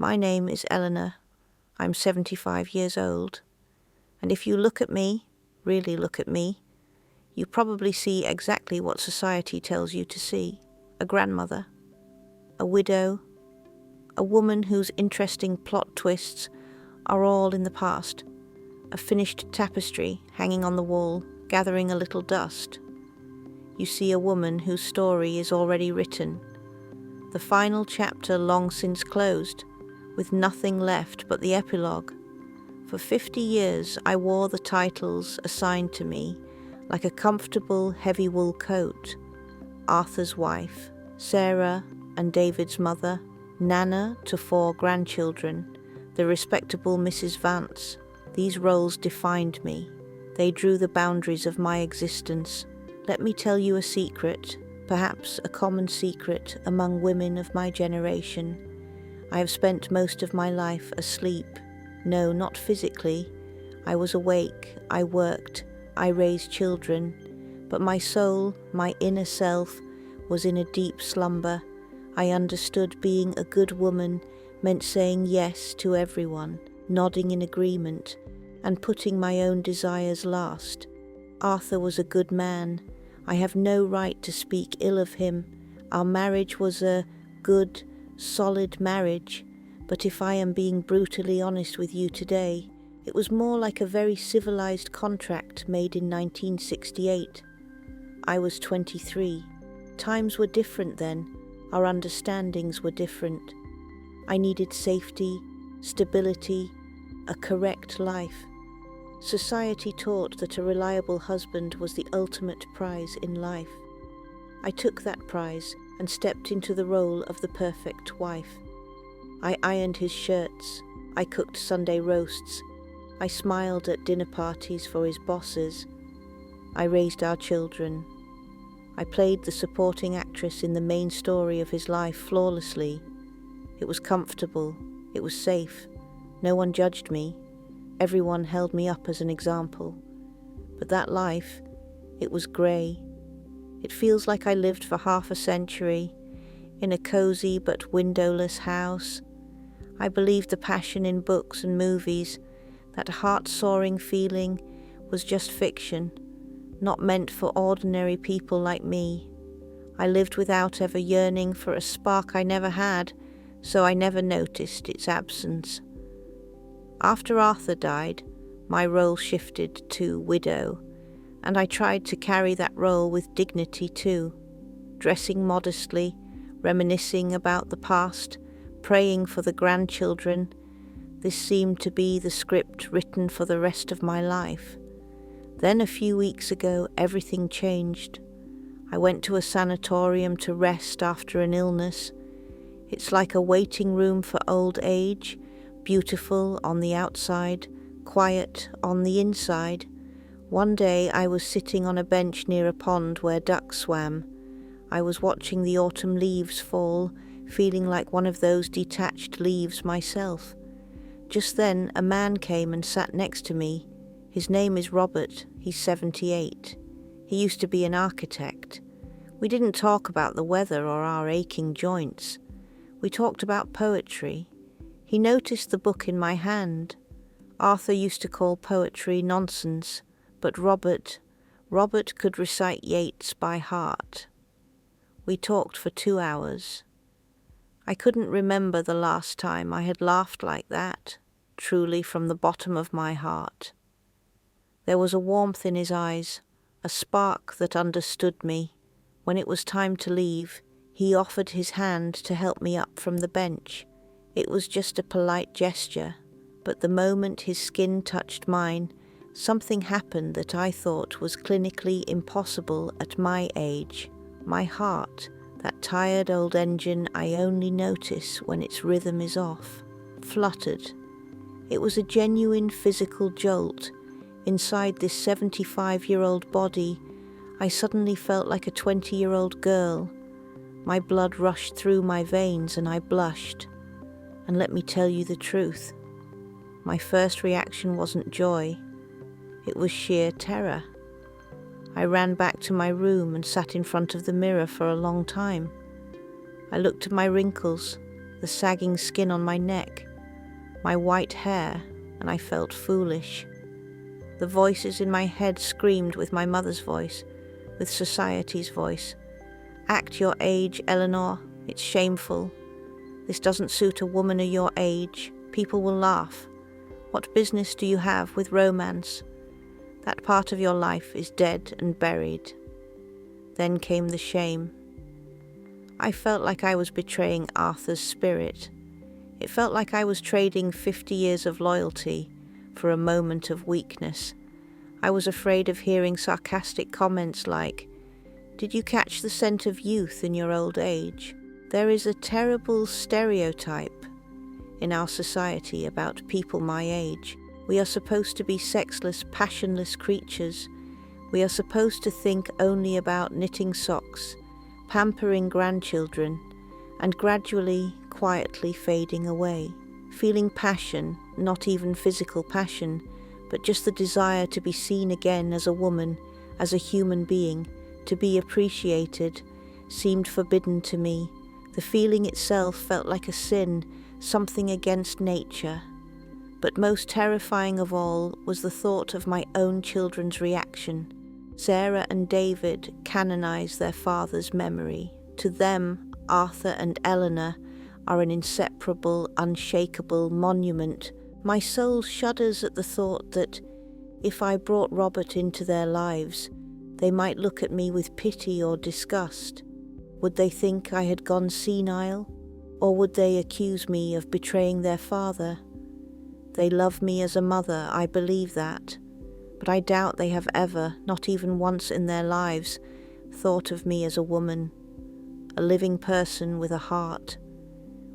My name is Eleanor. I'm 75 years old. And if you look at me, really look at me, you probably see exactly what society tells you to see. A grandmother, a widow, a woman whose interesting plot twists are all in the past, a finished tapestry hanging on the wall, gathering a little dust. You see a woman whose story is already written, the final chapter long since closed, with nothing left but the epilogue. For 50 years I wore the titles assigned to me like a comfortable heavy wool coat. Arthur's wife, Sarah and David's mother, Nana to 4 grandchildren, the respectable Mrs. Vance. These roles defined me. They drew the boundaries of my existence. Let me tell you a secret, perhaps a common secret among women of my generation. I have spent most of my life asleep. No, not physically. I was awake, I worked, I raised children, but my soul, my inner self, was in a deep slumber. I understood being a good woman meant saying yes to everyone, nodding in agreement, and putting my own desires last. Arthur was a good man. I have no right to speak ill of him. Our marriage was a good, solid marriage, but if I am being brutally honest with you today, it was more like a very civilized contract made in 1968. I was 23. Times were different then. Our understandings were different. I needed safety, stability, a correct life. Society taught that a reliable husband was the ultimate prize in life. I took that prize and stepped into the role of the perfect wife. I ironed his shirts, I cooked Sunday roasts, I smiled at dinner parties for his bosses. I raised our children. I played the supporting actress in the main story of his life flawlessly. It was comfortable, it was safe, no one judged me, everyone held me up as an example. But that life, it was grey. It feels like I lived for half a century, in a cosy but windowless house. I believed the passion in books and movies, that heart-soaring feeling, was just fiction, not meant for ordinary people like me. I lived without ever yearning for a spark I never had, so I never noticed its absence. After Arthur died, my role shifted to widow, and I tried to carry that role with dignity too, dressing modestly, reminiscing about the past, praying for the grandchildren. This seemed to be the script written for the rest of my life. Then a few weeks ago, everything changed. I went to a sanatorium to rest after an illness. It's like a waiting room for old age, beautiful on the outside, quiet on the inside. One day I was sitting on a bench near a pond where ducks swam. I was watching the autumn leaves fall, feeling like one of those detached leaves myself. Just then a man came and sat next to me. His name is Robert. He's 78. He used to be an architect. We didn't talk about the weather or our aching joints. We talked about poetry. He noticed the book in my hand. Arthur used to call poetry nonsense, but Robert could recite Yeats by heart. We talked for 2 hours. I couldn't remember the last time I had laughed like that, truly from the bottom of my heart. There was a warmth in his eyes, a spark that understood me. When it was time to leave, he offered his hand to help me up from the bench. It was just a polite gesture, but the moment his skin touched mine, something happened that I thought was clinically impossible at my age. My heart, that tired old engine I only notice when its rhythm is off, fluttered. It was a genuine physical jolt. Inside this 75-year-old body, I suddenly felt like a 20-year-old girl. My blood rushed through my veins and I blushed. And let me tell you the truth. My first reaction wasn't joy. It was sheer terror. I ran back to my room and sat in front of the mirror for a long time. I looked at my wrinkles, the sagging skin on my neck, my white hair, and I felt foolish. The voices in my head screamed with my mother's voice, with society's voice. Act your age, Eleanor. It's shameful. This doesn't suit a woman of your age. People will laugh. What business do you have with romance? That part of your life is dead and buried. Then came the shame. I felt like I was betraying Arthur's spirit. It felt like I was trading 50 years of loyalty for a moment of weakness. I was afraid of hearing sarcastic comments like, "Did you catch the scent of youth in your old age?" There is a terrible stereotype in our society about people my age. We are supposed to be sexless, passionless creatures. We are supposed to think only about knitting socks, pampering grandchildren, and gradually, quietly fading away. Feeling passion, not even physical passion, but just the desire to be seen again as a woman, as a human being, to be appreciated, seemed forbidden to me. The feeling itself felt like a sin, something against nature. But most terrifying of all was the thought of my own children's reaction. Sarah and David canonized their father's memory. To them, Arthur and Eleanor are an inseparable, unshakable monument. My soul shudders at the thought that if I brought Robert into their lives, they might look at me with pity or disgust. Would they think I had gone senile? Or would they accuse me of betraying their father? They love me as a mother, I believe that, but I doubt they have ever, not even once in their lives, thought of me as a woman, a living person with a heart,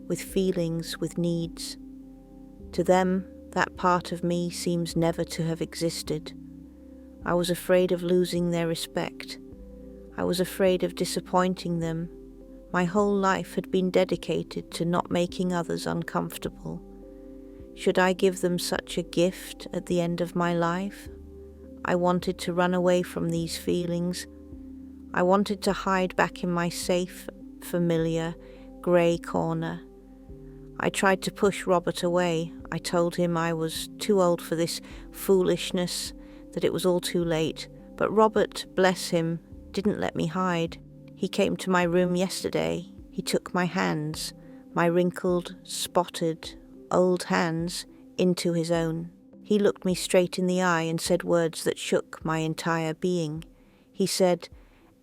with feelings, with needs. To them, that part of me seems never to have existed. I was afraid of losing their respect. I was afraid of disappointing them. My whole life had been dedicated to not making others uncomfortable. Should I give them such a gift at the end of my life? I wanted to run away from these feelings. I wanted to hide back in my safe, familiar, grey corner. I tried to push Robert away. I told him I was too old for this foolishness, that it was all too late. But Robert, bless him, didn't let me hide. He came to my room yesterday. He took my hands, my wrinkled, spotted, old hands, into his own. He looked me straight in the eye and said words that shook my entire being. He said,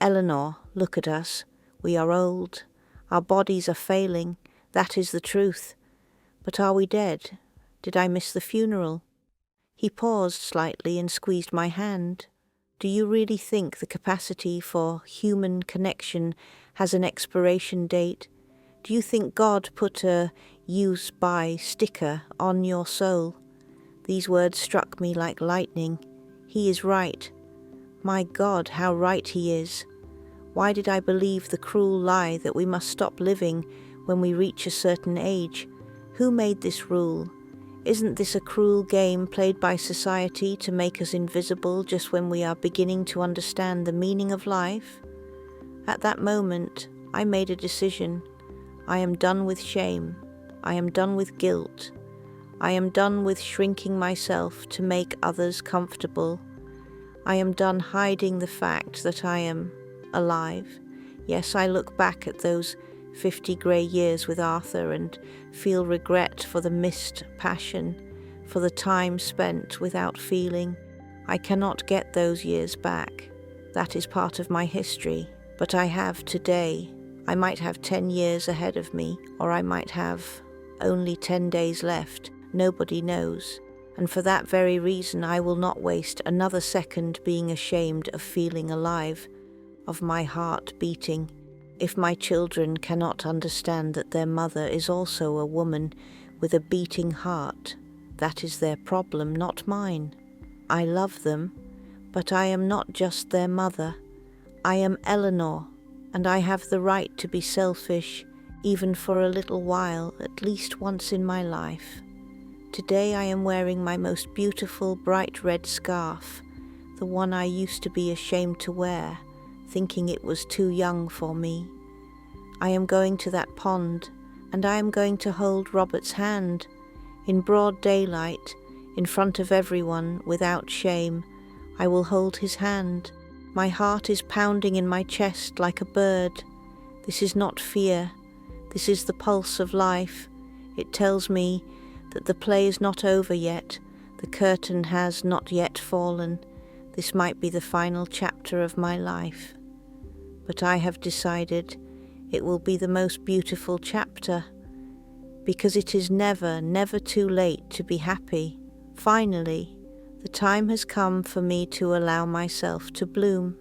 "Eleanor, look at us. We are old. Our bodies are failing. That is the truth. But are we dead? Did I miss the funeral?" He paused slightly and squeezed my hand. "Do you really think the capacity for human connection has an expiration date? Do you think God put a use by sticker on your soul?" These words struck me like lightning. He is right. My God, how right he is. Why did I believe the cruel lie that we must stop living when we reach a certain age? Who made this rule? Isn't this a cruel game played by society to make us invisible just when we are beginning to understand the meaning of life? At that moment, I made a decision. I am done with shame. I am done with guilt. I am done with shrinking myself to make others comfortable. I am done hiding the fact that I am alive. Yes, I look back at those 50 grey years with Arthur and feel regret for the missed passion, for the time spent without feeling. I cannot get those years back. That is part of my history. But I have today. I might have 10 years ahead of me, or I might have only 10 days left. Nobody knows. And for that very reason, I will not waste another second being ashamed of feeling alive, of my heart beating. If my children cannot understand that their mother is also a woman with a beating heart, that is their problem, not mine. I love them, but I am not just their mother. I am Eleanor, and I have the right to be selfish, even for a little while, at least once in my life. Today I am wearing my most beautiful bright red scarf, the one I used to be ashamed to wear, thinking it was too young for me. I am going to that pond, and I am going to hold Robert's hand in broad daylight, in front of everyone, without shame. I will hold his hand. My heart is pounding in my chest like a bird. This is not fear. This is the pulse of life. It tells me that the play is not over yet. The curtain has not yet fallen. This might be the final chapter of my life. But I have decided it will be the most beautiful chapter, because it is never, never too late to be happy. Finally, the time has come for me to allow myself to bloom.